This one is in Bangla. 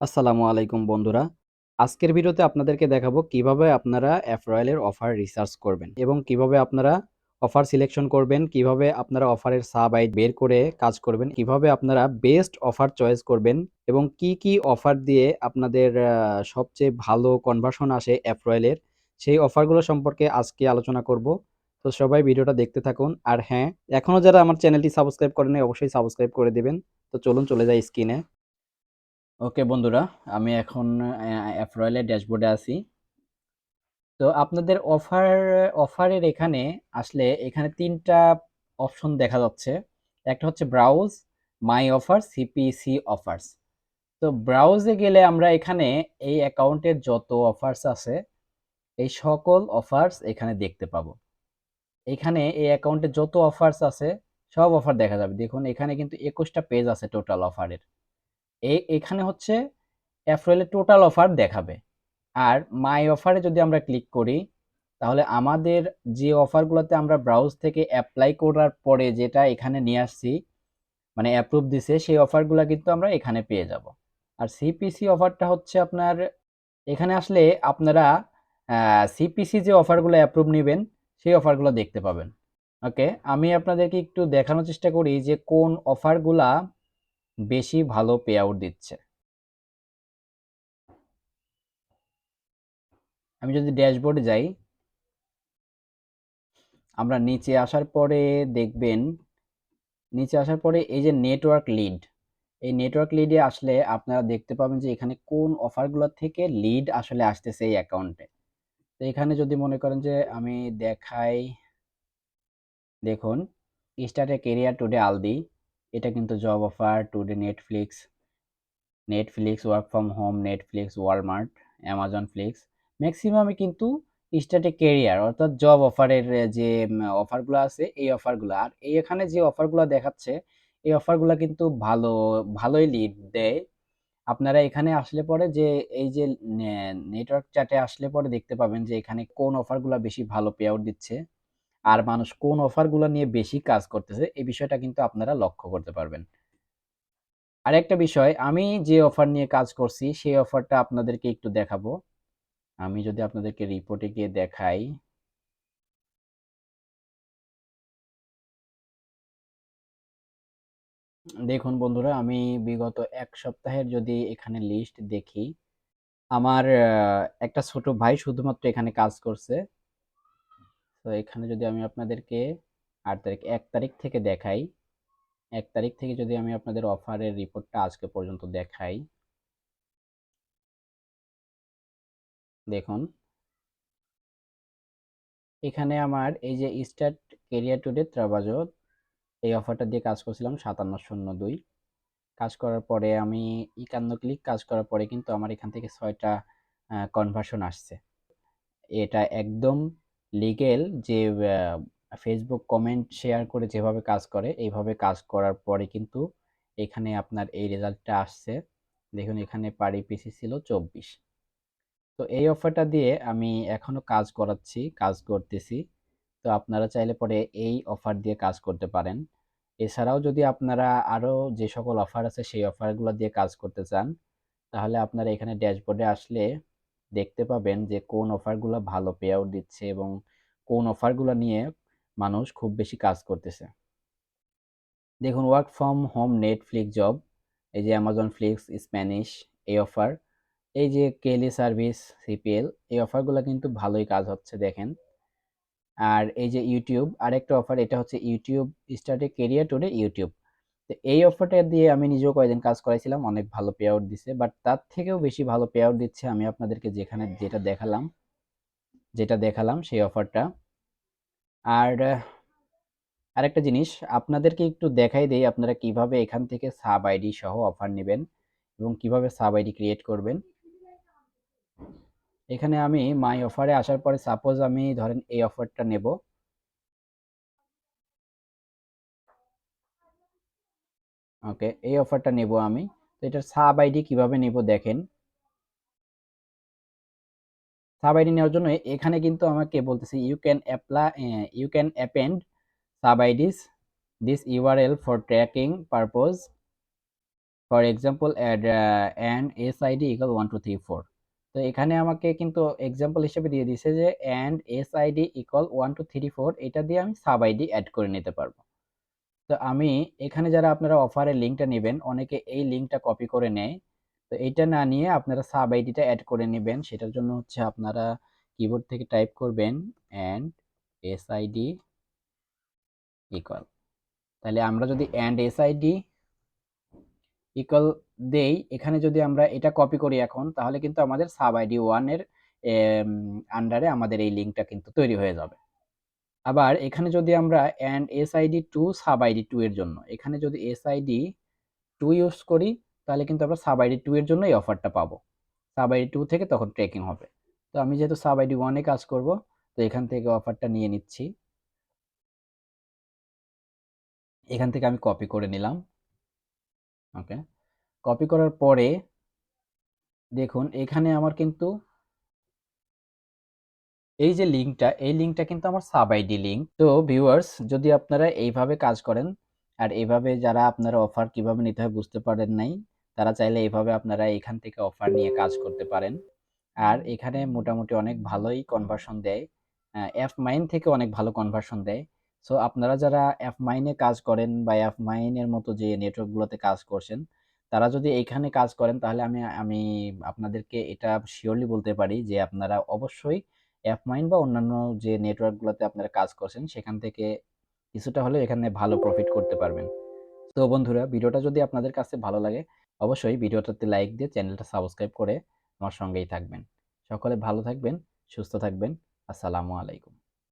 আসসালামু আলাইকুম বন্ধুরা। আজকের ভিডিওতে আপনাদেরকে দেখাবো কিভাবে আপনারা Affroyal এর অফার রিসার্চ করবেন এবং কিভাবে আপনারা অফার সিলেকশন করবেন, কিভাবে আপনারা অফারের সাব আইডি বের করে কাজ করবেন, কিভাবে আপনারা বেস্ট অফার চয়েস করবেন এবং কি কি অফার দিয়ে আপনাদের সবচেয়ে ভালো কনভার্সন আসে Affroyal এর সেই অফারগুলো সম্পর্কে আজকে আলোচনা করব। তো সবাই ভিডিওটা দেখতে থাকুন। আর হ্যাঁ, এখনো যারা আমার চ্যানেলটি সাবস্ক্রাইব করেনি অবশ্যই সাবস্ক্রাইব করে দিবেন। তো চলুন চলে যাই স্ক্রিনে। ওকে বন্ধুরা, আমি এখন অ্যাফরয়েলের ড্যাশবোর্ডে আছি। তো আপনাদের অফারের এখানে আসলে এখানে তিনটা অপশন দেখা যাচ্ছে। একটা হচ্ছে ব্রাউজ, মাই অফার, সিপিসি অফার্স। তো ব্রাউজে গেলে আমরা এখানে এই অ্যাকাউন্টের যত অফার্স আছে এই সকল অফার্স এখানে দেখতে পাবো। এখানে এই অ্যাকাউন্টে যত অফার্স আছে সব অফার দেখা যাবে। দেখুন এখানে কিন্তু 21টা পেজ আছে টোটাল অফারের। এখানে হচ্ছে অ্যাফরয়েলের টোটাল অফার দেখাবে। আর মাই অফারে যদি আমরা ক্লিক করি তাহলে আমাদের যে অফারগুলোতে আমরা ব্রাউজ থেকে অ্যাপ্লাই করার পরে যেটা এখানে নিয়ে আসছি, মানে অ্যাপ্রুভ দিছে, সেই অফারগুলো কিন্তু আমরা এখানে পেয়ে যাব। আর সিপিসি অফারটা হচ্ছে আপনার এখানে আসলে আপনারা সিপিসি যে অফারগুলো অ্যাপ্রুভ নেবেন সেই অফারগুলো দেখতে পাবেন। ওকে, আমি আপনাদেরকে একটু দেখানোর চেষ্টা করি যে কোন অফারগুলা বেশি ভালো পে আউট দিচ্ছে। আমি যদি ড্যাশবোর্ডে যাই, আমরা নিচে আসার পরে দেখবেন, নিচে আসার পরে এই যে নেটওয়ার্ক লিড, এই নেটওয়ার্ক লিডে আসলে আপনারা দেখতে পাবেন যে এখানে কোন অফারগুলো থেকে লিড আসলে আসতেছে এই অ্যাকাউন্টে। তো এখানে যদি মনে করেন যে আমি দেখাই, দেখুন স্টার্ট এ কেরিয়ার টুডে আলদি, এটা কিন্তু job offer. Today Netflix, work from home, Netflix, Walmart, Amazon flicks, ম্যাক্সিমামই কিন্তু স্টার্টে কেরিয়ার অর্থাৎ জব অফারের যে অফারগুলো আছে এই অফারগুলো। আর এই এখানে যে অফারগুলো দেখাচ্ছে এই অফারগুলো কিন্তু ভালোই লিড দেয়। আপনারা এখানে আসলে পরে যে এই যে নেটওয়ার্ক চ্যাটে আসলে পরে দেখতে পাবেন যে এখানে কোন অফারগুলো বেশি ভালো পে আউট দিচ্ছে আর মানুষ কোন অফারগুলো নিয়ে বেশি কাজ করতেছে এই বিষয়টা কিন্তু আপনারা লক্ষ্য করতে পারবেন। আরেকটা বিষয়, আমি যে অফার নিয়ে কাজ করছি সেই অফারটা আপনাদেরকে একটু দেখাবো। আমি যদি আপনাদেরকে রিপোর্টে গিয়ে দেখাই, দেখুন বন্ধুরা, আমি বিগত এক সপ্তাহের যদি এখানে লিস্ট দেখি, আমার একটা ছোট ভাই শুধুমাত্র এখানে কাজ করছে। তো এখানে যদি আমি আপনাদেরকে 8 তারিখ, 1 তারিখ থেকে দেখাই, 1 তারিখ থেকে যদি আমি আপনাদের অফারের রিপোর্টটা আজকে পর্যন্ত দেখাই, দেখুন এখানে আমার এই যে স্টার্ট কেরিয়ার টুডে ত্রাবাজো, এই অফারটা দিয়ে কাজ করছিলাম 5702। কাজ করার পরে আমি 51 ক্লিক কাজ করার পরে কিন্তু আমার এখান থেকে 6টা কনভার্সন আসছে। এটা একদম লিগেল যে ফেসবুক কমেন্ট শেয়ার করে যেভাবে কাজ করে এইভাবে কাজ করার পরে কিন্তু এখানে আপনার এই রেজাল্টটা আসছে। দেখুন এখানে পার পিসি ছিল 24। তো এই অফারটা দিয়ে আমি এখনো কাজ করাচ্ছি, কাজ করতেছি। তো আপনারা চাইলে পরে এই অফার দিয়ে কাজ করতে পারেন। এছাড়াও যদি আপনারা আরো যে সকল অফার আছে সেই অফারগুলো দিয়ে কাজ করতে চান তাহলে আপনারা এখানে ড্যাশবোর্ডে আসলে দেখতে পাবেন যে কোন অফারগুলো ভালো পে আউট দিচ্ছে এবং কোন অফারগুলো নিয়ে মানুষ খুব বেশি কাজ করতেছে। দেখুন work from home Netflix job, এই যে অ্যামাজন ফ্লিক্স স্প্যানিশ, এই অফার, এই যে কেলি সার্ভিস সিপিএল, এই অফারগুলো কিন্তু ভালোই কাজ হচ্ছে দেখেন। আর এই যে ইউটিউব আরেকটা অফার, এটা হচ্ছে ইউটিউব স্টার্টে কেরিয়ার টুডে ইউটিউব। তো এই অফারটা দিয়ে আমি নিজেও কয়েকদিন কাজ করাইছিলাম, অনেক ভালো পে আউট দিছে, বাট তার থেকেও বেশি ভালো পে আউট দিচ্ছে আমি আপনাদেরকে যেখানে যেটা দেখালাম সেই অফারটা। আর আরেকটা জিনিস আপনাদেরকে একটু দেখাই দেই আপনারা কিভাবে এখান থেকে সাব আইডি সহ অফার নেবেন এবং কিভাবে সাব আইডি ক্রিয়েট করবেন। এখানে আমি মাই অফারে আসার পরে সাপোজ আমি ধরেন এই অফারটা নেব। ওকে, এই অফারটা নেব আমি। তো এটার সাব আইডি কিভাবে নেব দেখেন। সাব আইডি নেওয়ার জন্য এখানে কিন্তু আমাকে বলতেছে you can append sub IDs this URL for tracking purpose. For example add and S ID equal 1 2 3 4। তো এখানে আমাকে কিন্তু এক্সাম্পল হিসেবে দিয়ে দিছে যে অ্যান্ড এস আইডি ইকুয়াল 1 2 3 4, এটা দিয়ে আমি সাব আইডি অ্যাড করে নিতে পারবো। তো আমি এখানে যারা আপনারা অফারের লিঙ্কটা নেবেন, অনেকে এই লিঙ্কটা কপি করে নেয়। তো এইটা না নিয়ে আপনারা সাব আইডিটা অ্যাড করে নেবেন। সেটার জন্য হচ্ছে আপনারা কিবোর্ড থেকে টাইপ করবেন অ্যান্ড এস আইডি ইকুয়াল, তাহলে আমরা যদি অ্যান্ড এস আইডি ইকুয়াল দেই, এখানে যদি আমরা এটা কপি করি এখন, তাহলে কিন্তু আমাদের সাব আইডি 1 এর আন্ডারে আমাদের এই লিঙ্কটা কিন্তু তৈরি হয়ে যাবে। আবার এখানে যদি আমরা and S ID to sub ID 2 এর জন্য, এখানে যদি এস আইডি 2 ইউজ করি, তাহলে কিন্তু আমরা সাব আইডি 2 এর জন্য এই অফারটা পাবো। সাব আইডি 2 থেকে তখন ট্র্যাকিং হবে। তো আমি যেহেতু সাব আইডি 1 এ কাজ করব, তো এখান থেকে অফারটা নিয়ে নিচ্ছি। এখান থেকে আমি কপি করে নিলাম। ওকে, কপি করার পরে দেখুন এখানে আমার কিন্তু এই যে লিঙ্কটা, এই লিঙ্কটা কিন্তু আমার সাব আইডি লিঙ্ক। তো ভিউয়ার্স, যদি আপনারা এইভাবে কাজ করেন, আর এইভাবে যারা আপনারা অফার কিভাবে নিতে হয় বুঝতে পারেন নাই, তারা চাইলে এইভাবে আপনারা এখান থেকে অফার নিয়ে কাজ করতে পারেন। আর এখানে মোটামুটি অনেক ভালোই কনভার্সন দেয়। অ্যাপ মাইন থেকে অনেক ভালো কনভার্সন দেয়। সো আপনারা যারা অ্যাপ মাইনে কাজ করেন বা অ্যাপ মাইনের মতো যে নেটওয়ার্কগুলোতে কাজ করছেন, তারা যদি এইখানে কাজ করেন, তাহলে আমি আমি আপনাদেরকে এটা শিওরলি বলতে পারি যে আপনারা অবশ্যই অ্যাপ মাইন বা অন্যান্য যে নেটওয়ার্কগুলোতে আপনারা কাজ করছেন, সেখান থেকে কিছুটা হলেও এখানে ভালো প্রফিট করতে পারবেন। তো বন্ধুরা, ভিডিওটা যদি আপনাদের কাছে ভালো লাগে, অবশ্যই ভিডিওটাতে লাইক দিয়ে চ্যানেলটা সাবস্ক্রাইব করে আমার সঙ্গেই থাকবেন। সকলে ভালো থাকবেন, সুস্থ থাকবেন। আসসালামু আলাইকুম।